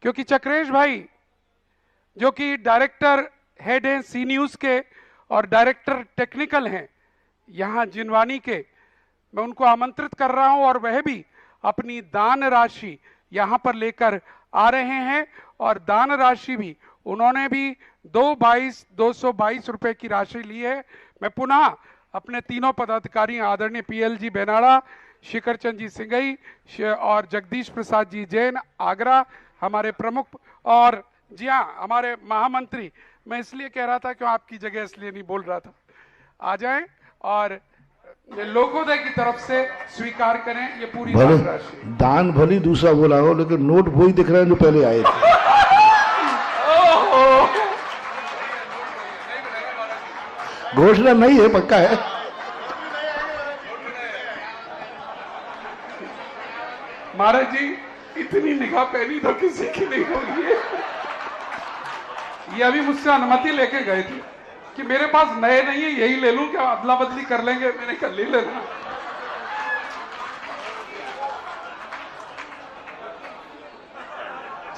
क्योंकि चक्रेश भाई जो कि डायरेक्टर हेड हैं सी न्यूज के और डायरेक्टर टेक्निकल हैं यहाँ जिनवानी के, मैं उनको आमंत्रित कर रहा हूं और वह भी अपनी दान राशि यहाँ पर लेकर आ रहे हैं। और दान राशि भी उन्होंने भी 222 रुपए की राशि ली है। मैं पुनः अपने तीनों पदाधिकारी आदरणीय पीएल जी बेनाड़ा, शिखर चंद जी सिंगई और जगदीश प्रसाद जी जैन आगरा, हमारे प्रमुख, और जी हाँ हमारे महामंत्री, मैं इसलिए कह रहा था कि आपकी जगह इसलिए नहीं बोल रहा था, आ जाएं और लोकोदय की तरफ से स्वीकार करें ये पूरी दान राशि। दान भली दूसरा बोला हो, लेकिन नोट वही दिख रहे हैं जो पहले आए थे। घोषणा नहीं है, पक्का है। महाराज जी इतनी निगाह पहनी तो किसी की नहीं होगी। ये अभी मुझसे अनुमति लेके गए थे कि मेरे पास नए नहीं है, यही ले लूं, क्या अदला बदली कर लेंगे? मैंने कल ले लेना।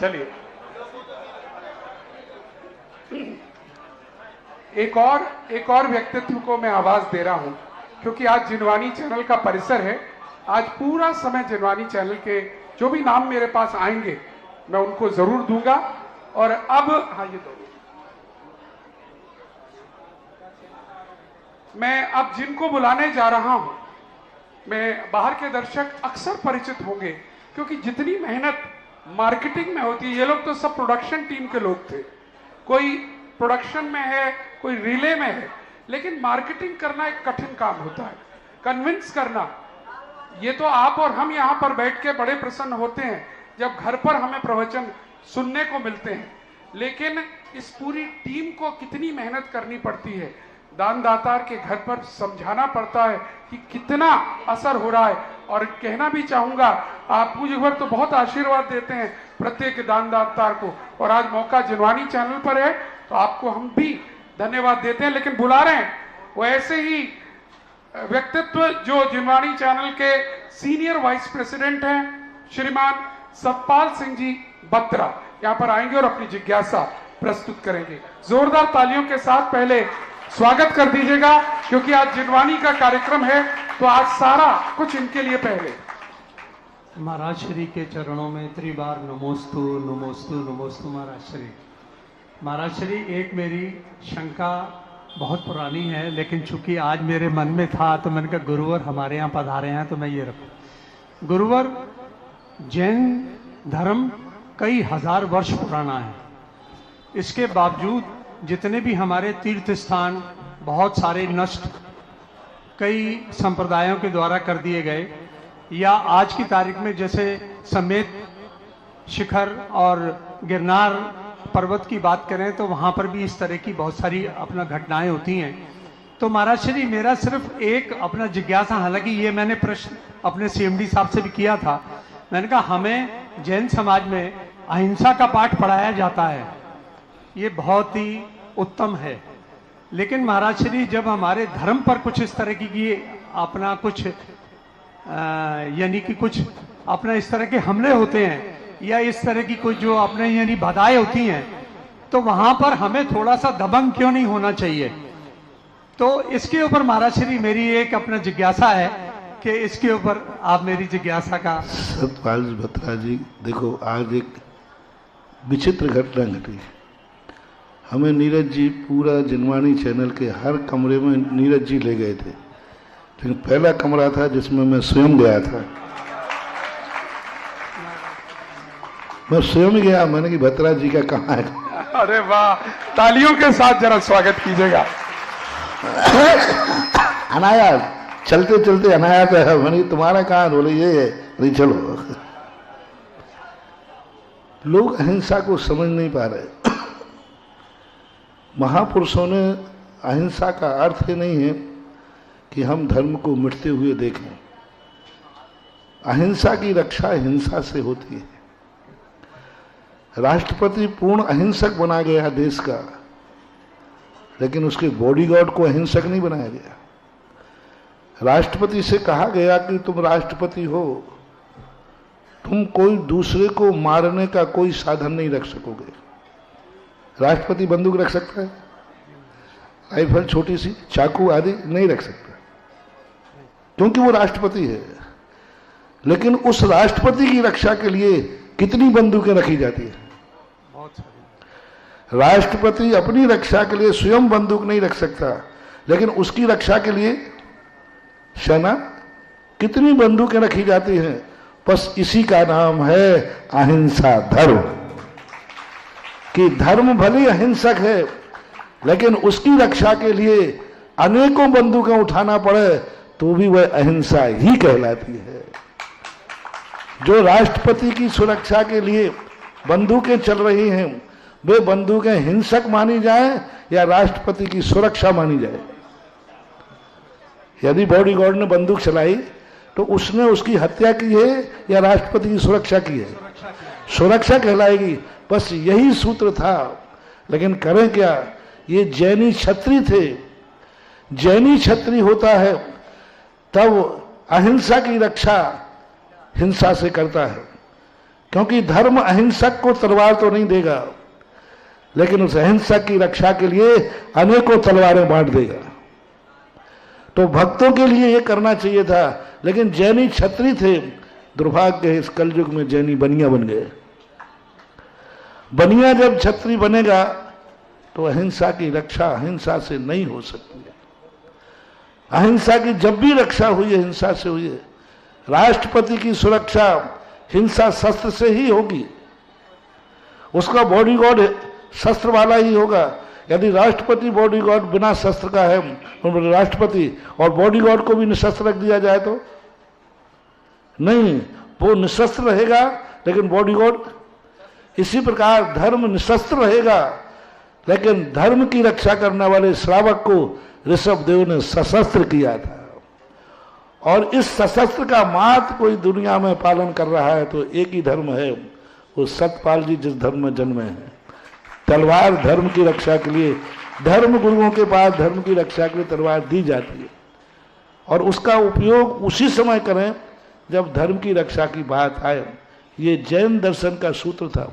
चलिए एक और व्यक्तित्व को मैं आवाज दे रहा हूं, क्योंकि आज जिनवानी चैनल का परिसर है। आज पूरा समय जिनवानी चैनल के जो भी नाम मेरे पास आएंगे मैं उनको जरूर दूंगा। और अब हाँ ये दो, मैं अब जिनको बुलाने जा रहा हूं, मैं बाहर के दर्शक अक्सर परिचित होंगे क्योंकि जितनी मेहनत मार्केटिंग में होती है, ये लोग तो सब प्रोडक्शन टीम के लोग थे, कोई प्रोडक्शन में है, कोई रिले में है, लेकिन मार्केटिंग करना एक कठिन काम होता है, कन्विंस करना। ये तो आप और हम यहाँ पर बैठ के बड़े प्रसन्न होते हैं जब घर पर हमें प्रवचन सुनने को मिलते हैं, लेकिन इस पूरी टीम को कितनी मेहनत करनी पड़ती है, दानदातार के घर पर समझाना पड़ता है कि कितना असर हो रहा है। और कहना भी चाहूंगा, आप मुझे भर तो बहुत आशीर्वाद देते हैं प्रत्येक दानदातार को, और आज मौका जिनवानी चैनल पर है तो आपको हम भी धन्यवाद देते हैं। लेकिन बुला रहे हैं वो ऐसे ही व्यक्तित्व जो जिनवानी चैनल के सीनियर वाइस प्रेसिडेंट हैं, श्रीमान सतपाल सिंह जी बत्रा, यहाँ पर आएंगे और अपनी जिज्ञासा प्रस्तुत करेंगे। जोरदार तालियों के साथ पहले स्वागत कर दीजिएगा, क्योंकि आज जिनवानी का कार्यक्रम है तो आज सारा कुछ इनके लिए। पहले महाराज श्री के चरणों में त्रिबार नमोस्तु नमोस्तु नमोस्तु। महाराज श्री, महाराज श्री, एक मेरी शंका बहुत पुरानी है, लेकिन चूंकि आज मेरे मन में था तो मैंने कहा गुरुवर हमारे यहाँ पधारे हैं तो मैं ये रखूं। गुरुवर, जैन धर्म कई हजार वर्ष पुराना है, इसके बावजूद जितने भी हमारे तीर्थ स्थान बहुत सारे नष्ट कई संप्रदायों के द्वारा कर दिए गए, या आज की तारीख में जैसे समेत शिखर और गिरनार पर्वत की बात करें तो वहाँ पर भी इस तरह की बहुत सारी अपना घटनाएं होती हैं। तो महाराज श्री, मेरा सिर्फ एक अपना जिज्ञासा, हालांकि ये मैंने प्रश्न अपने सीएमडी साहब से भी किया था, मैंने कहा हमें जैन समाज में अहिंसा का पाठ पढ़ाया जाता है, ये बहुत ही उत्तम है, लेकिन महाराज श्री जब हमारे धर्म पर कुछ इस तरह की अपना कुछ यानी कि कुछ अपना इस तरह के हमले होते हैं या इस तरह की कोई जो अपने यानी बाधाएं होती हैं, तो वहां पर हमें थोड़ा सा दबंग क्यों नहीं होना चाहिए? तो इसके ऊपर महाराज श्री मेरी एक अपना जिज्ञासा है कि इसके ऊपर आप मेरी जिज्ञासा का। सतपाल बत्रा जी, देखो आज एक विचित्र घटना घटी। हमें नीरज जी पूरा जिनवानी चैनल के हर कमरे में नीरज जी ले गए थे, लेकिन पहला कमरा था जिसमें मैं स्वयं गया था। मैं स्वयं गया, मैंने कि बत्रा जी का कहाँ है? अरे वाह, तालियों के साथ जरा स्वागत कीजिएगा। अनायास चलते चलते अनायास है, मैंने तुम्हारा कहाँ? बोले ये है। नहीं चलो, लोग अहिंसा को समझ नहीं पा रहे। महापुरुषों ने अहिंसा का अर्थ ही नहीं है कि हम धर्म को मिटते हुए देखें। अहिंसा की रक्षा हिंसा से होती है। राष्ट्रपति पूर्ण अहिंसक बना गया देश का, लेकिन उसके बॉडीगार्ड को अहिंसक नहीं बनाया गया। राष्ट्रपति से कहा गया कि तुम राष्ट्रपति हो, तुम कोई दूसरे को मारने का कोई साधन नहीं रख सकोगे। राष्ट्रपति बंदूक रख सकता है? राइफल छोटी सी, चाकू आदि नहीं रख सकता, क्योंकि वो राष्ट्रपति है। लेकिन उस राष्ट्रपति की रक्षा के लिए कितनी बंदूकें रखी जाती है? बहुत सारी। राष्ट्रपति अपनी रक्षा के लिए स्वयं बंदूक नहीं रख सकता, लेकिन उसकी रक्षा के लिए सेना कितनी बंदूकें रखी जाती हैं। बस इसी का नाम है अहिंसा धर्म, कि धर्म भले अहिंसक है, लेकिन उसकी रक्षा के लिए अनेकों बंदूकें उठाना पड़े तो भी वह अहिंसा ही कहलाती है। जो राष्ट्रपति की सुरक्षा के लिए बंदूकें चल रही हैं, वे बंदूकें हिंसक मानी जाए या राष्ट्रपति की सुरक्षा मानी जाए? यदि बॉडीगार्ड ने बंदूक चलाई तो उसने उसकी हत्या की है या राष्ट्रपति की सुरक्षा की है? सुरक्षा कहलाएगी। बस यही सूत्र था। लेकिन करें क्या, ये जैनी क्षत्रिय थे। जैनी क्षत्रिय होता है तब अहिंसा की रक्षा हिंसा से करता है, क्योंकि धर्म अहिंसक को तलवार तो नहीं देगा, लेकिन उस अहिंसा की रक्षा के लिए अनेकों तलवारें बांट देगा। तो भक्तों के लिए ये करना चाहिए था, लेकिन जैनी क्षत्रिय थे। दुर्भाग्य है, इस कलयुग में जैनी बनिया बन गए। बनिया जब क्षत्रिय बनेगा तो अहिंसा की रक्षा अहिंसा से नहीं हो सकती है। अहिंसा की जब भी रक्षा हुई है, हिंसा से हुई है। राष्ट्रपति की सुरक्षा हिंसा शस्त्र से ही होगी, उसका बॉडीगार्ड शस्त्र वाला ही होगा। यदि राष्ट्रपति बॉडीगार्ड बिना शस्त्र का है, राष्ट्रपति और बॉडीगार्ड को भी निशस्त्र रख दिया जाए तो नहीं, वो निशस्त्र रहेगा, लेकिन बॉडीगार्ड। इसी प्रकार धर्म निशस्त्र रहेगा, लेकिन धर्म की रक्षा करने वाले श्रावक को ऋषभ देव ने सशस्त्र किया था। और इस सशस्त्र का मात्र कोई दुनिया में पालन कर रहा है तो एक ही धर्म है, वो सतपाल जी जिस धर्म में जन्मे हैं। तलवार धर्म की रक्षा के लिए, धर्म गुरुओं के पास धर्म की रक्षा के लिए तलवार दी जाती है, और उसका उपयोग उसी समय करें जब धर्म की रक्षा की बात आए। ये जैन दर्शन का सूत्र था।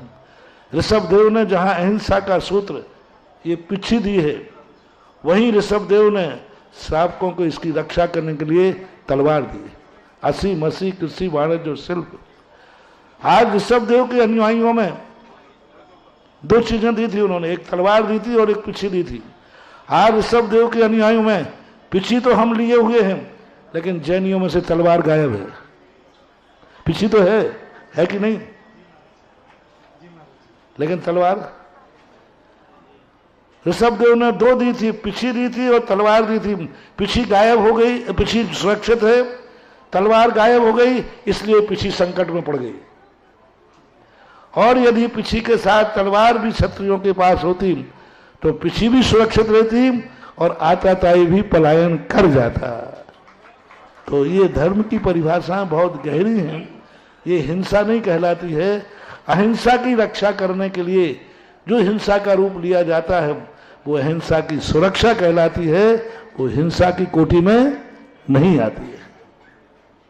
ऋषभ देव ने जहाँ अहिंसा का सूत्र ये पिछी दी है, वहीं ऋषभ देव ने श्रावकों को इसकी रक्षा करने के लिए तलवार दी। असी मसी कृषि वाणिज्य और शिल्प। आज ऋषभ देव के अनुयायियों में दो चीजें दी थी उन्होंने, एक तलवार दी थी और एक पिछी दी थी। आज ऋषभ देव के अनुयायियों में पिछी तो हम लिए हुए हैं, लेकिन जैनियों में से तलवार गायब है। पिछी तो है कि नहीं, लेकिन तलवार ऋषभ देव ने दो दी थी, पिछी दी थी और तलवार दी थी। पिछी गायब हो गई, पिछी सुरक्षित है, तलवार गायब हो गई, इसलिए पिछी संकट में पड़ गई। और यदि पिछी के साथ तलवार भी क्षत्रियों के पास होती तो पिछी भी सुरक्षित रहती और आताताई भी पलायन कर जाता। तो ये धर्म की परिभाषाएं बहुत गहरी हैं। ये हिंसा नहीं कहलाती है। अहिंसा की रक्षा करने के लिए जो हिंसा का रूप लिया जाता है वो अहिंसा की सुरक्षा कहलाती है, वो हिंसा की कोटि में नहीं आती है।